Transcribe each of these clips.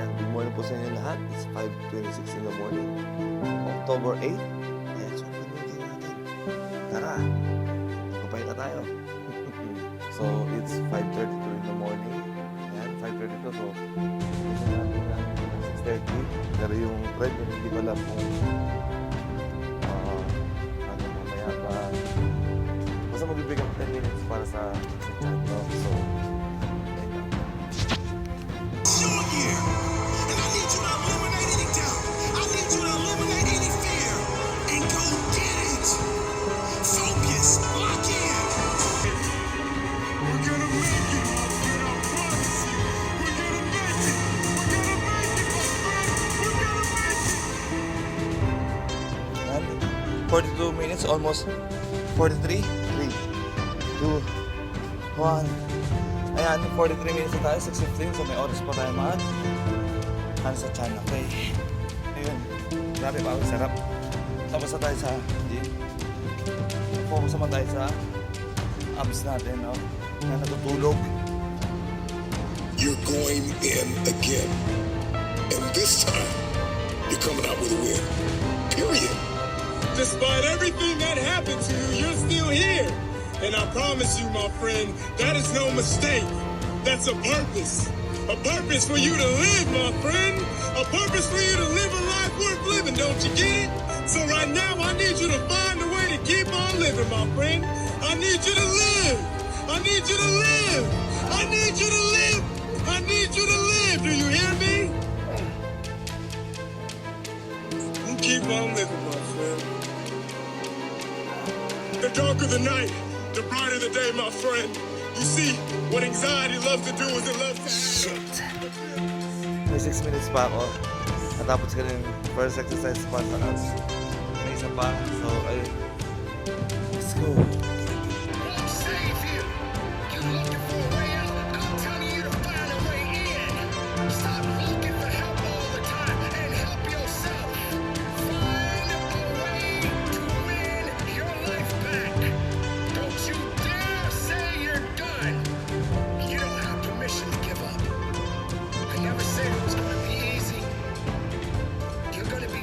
Ayan, good morning po sa inyo lahat. It's 5:26 in the morning. October 8. Ayan, so pinigil natin. Tara, magpapay na tayo. So, it's 5:32 in the morning. Ayan, 5:32. So, isa natin ng 6:30. Pero yung thread, hindi ko alam kung ano mamaya pa. Basta magbibigay ako 10 minutes para sa chat, no? So, and 42 minutes, almost 43. 3, 2, 1. Ayan, 43 minutes na tayo, 6:15. So may oras pa tayo ano sa chan. Okay. Ayun. Grabe ba? Sarap. Tapos na tayo sa gym. Focus naman tayo sa abs natin, no? Na natutulog. You're going in again. And this time, you're coming out with a win. Period. Despite everything that happened to you, you're still here. And I promise you, my friend, that is no mistake. That's a purpose. A purpose for you to live, my friend. A purpose for you to live a life worth living, don't you get it? So right now, I need you to find a way to keep on living, my friend. I need you to live. I need you to live. I need you to live. I need you to live. Do you hear me? You keep on living, my friend. The darker the night, the brighter the day, my friend. You see, what anxiety loves to do is it loves to... Shit. May 6 minutes pa ako. Natapos ka rin first exercise pa sa abs. May isa pa. So, ayun. Let's go.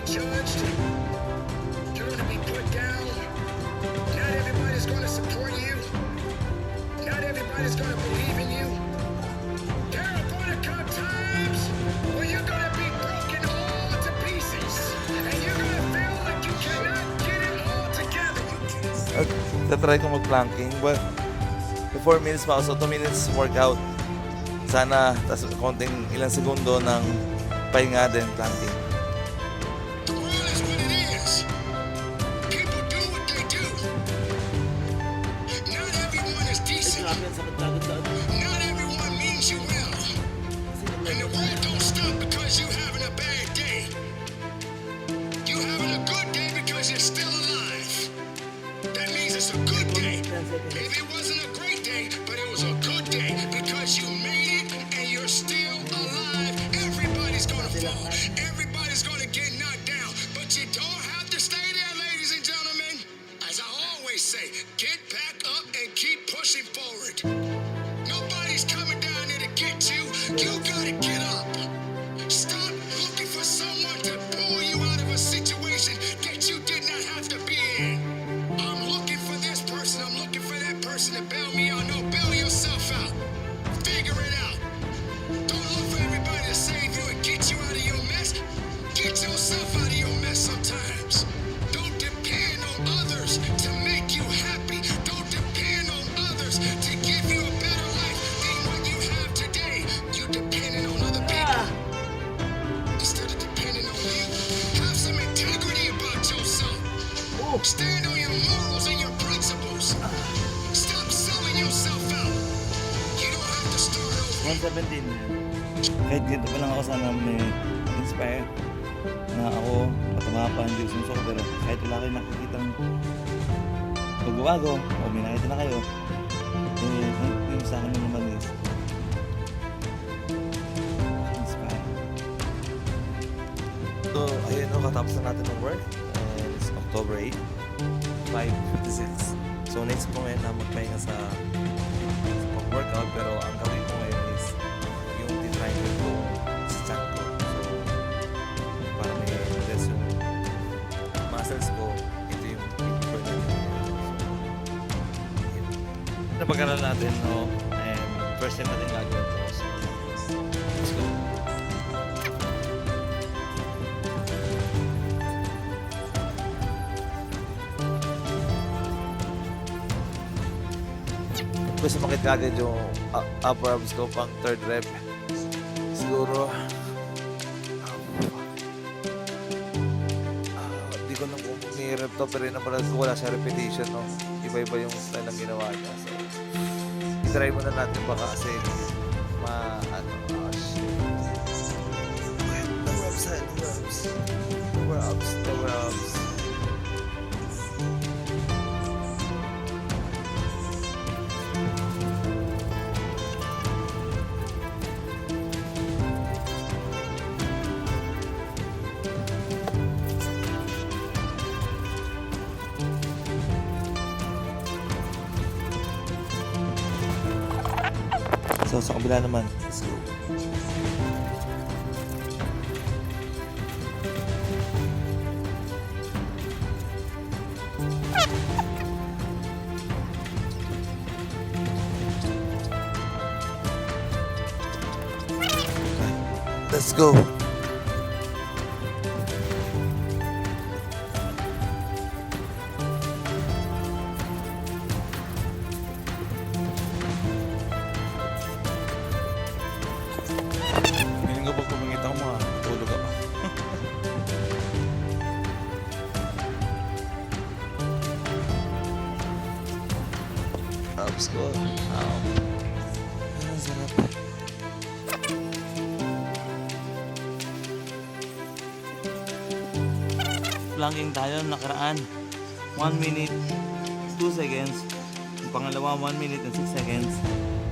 Judged. You're gonna be put down. Not everybody's gonna support you. Not everybody's gonna believe in you. There are gonna come times where you're gonna be broken all to pieces, and you're gonna feel like you cannot get it all together. Tatry ko mag-planking, but 4 minutes pa ako. So 2 minutes workout. Sana, tas konting ilang segundo ng pahinga din, planking. Not everyone means you well. And the world don't stop because you having a bad day. You having a good day because you're still alive. That means it's a good day. Maybe it wasn't a great day, but it was a good day because you made it and you're still alive. Everybody's gonna fall. Everybody's gonna get knocked down. But you don't have to stay there, ladies and gentlemen. As I always say, get back up and keep pushing forward. Nobody's coming down there to get you. You gotta get up. Stop looking for someone to pull you out of a situation that you did not have to be in. I'm looking for this person. I'm looking for that person to bail me out. No, bail yourself out. Figure it out. Don't look for everybody to save you and get you out of your mess. Get yourself out of your mess sometimes. Don't depend on others to make you happy. Don't depend on others to give you a better life than what you have today. You're depending on other people. Instead of depending on you, have some integrity about yourself. Stand on your morals and your principles. Stop selling yourself out. You don't have to start over. 117. Kahit dito pa lang ako, sana may inspire na ako matama pa hindi sumusuko, pero kahit wala kayo nakikita ng pagbabago o may nakita na kayo, yung sa akin naman is inspire. So ayun, katapos na natin ng work, and it's October 8, 5:56. So next po ngayon na magpahinga sa pag-workout, pero ang gawin ko ngayon is yung tinry ko sa chat ko. napag-aralan natin, no? And first time natin gagawin to. So, let's go. Gusto makit kagad yung upper abs ko pang third rep. Siguro hindi ko na kung may rep to, pero napanood ko wala sa repetition, no? Iba-iba yung style ng ginawa niya. So, itry muna natin baka kasi lower abs. So, sa kabila naman. Let's go. Let's go. Feeling ko pag tumingit ako matulog ako. Abs ko. Ang sarap. Planking tayo nakaraan. 1 minute, 2 seconds. Yung pangalawa, 1 minute and 6 seconds.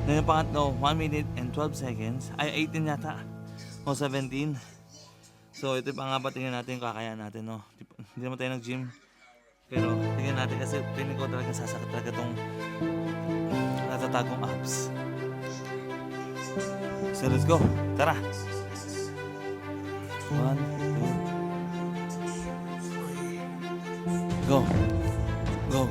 Then yung pangatlo, 1 minute and 12 seconds. Ay, 18 yata. O 17. So, ito yung pangapat. Tingnan natin yung kakayaan natin, no? Hindi naman tayo nag-gym. Pero, tingnan natin kasi pinig ko talaga sasakit talaga itong natatagong abs. So, let's go. Tara! 1, 2, go! Go!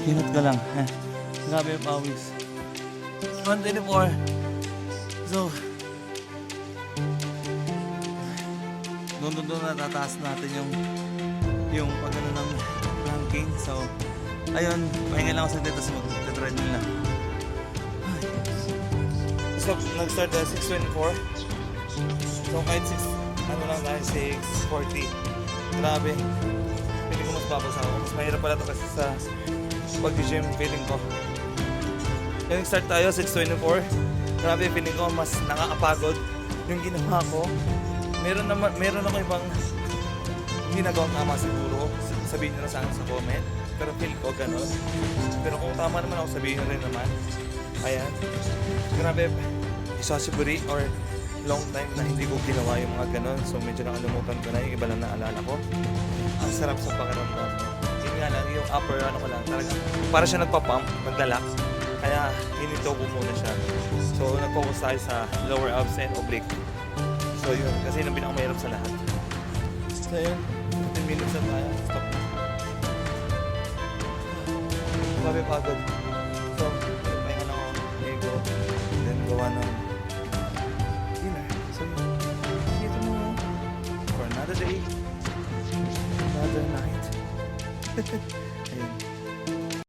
Kinot ka lang. Grabe yung pawis. 124. So, doon natataas natin yung pagano ng planking. So, ayun, pahinga lang ako sa dito sa mag-treadmill na. So, nag-start na 6:24. So, kahit 6:40. Grabe. Feeling ko mas babasa ako. Mas mahirap pala ito kasi sa pag-gym, feeling ko. Yung start tayo, 6:24. Grabe, feeling ko mas nakakapagod yung ginawa ko. Meron ako ibang ginagawang tama siguro. Sabihin nyo na sa akin sa comment. Pero feel ko ganun. Pero kung tama naman ako, sabihin nyo rin naman. Ayan. Grabe, isosiburi or long time na hindi ko ginawa yung mga ganun. So medyo nakalimutan ko na yung iba lang naalala ko. Ang sarap sa pakiramdam. Yun nga lang, yung upper ano ko lang, talagang para siya nagpa-pump, naglalak. Kaya hinito ko muna siya. So nag-focus tayo sa lower abs and oblique. So yun, kasi yun ang pinakamahirap sa lahat. So yun, 15 minutes na tayo. Stop na. Grabe pagod. So, pahinga na ako, ligo, then gawa ng dinner. So yun, see you tomorrow for another day, another night.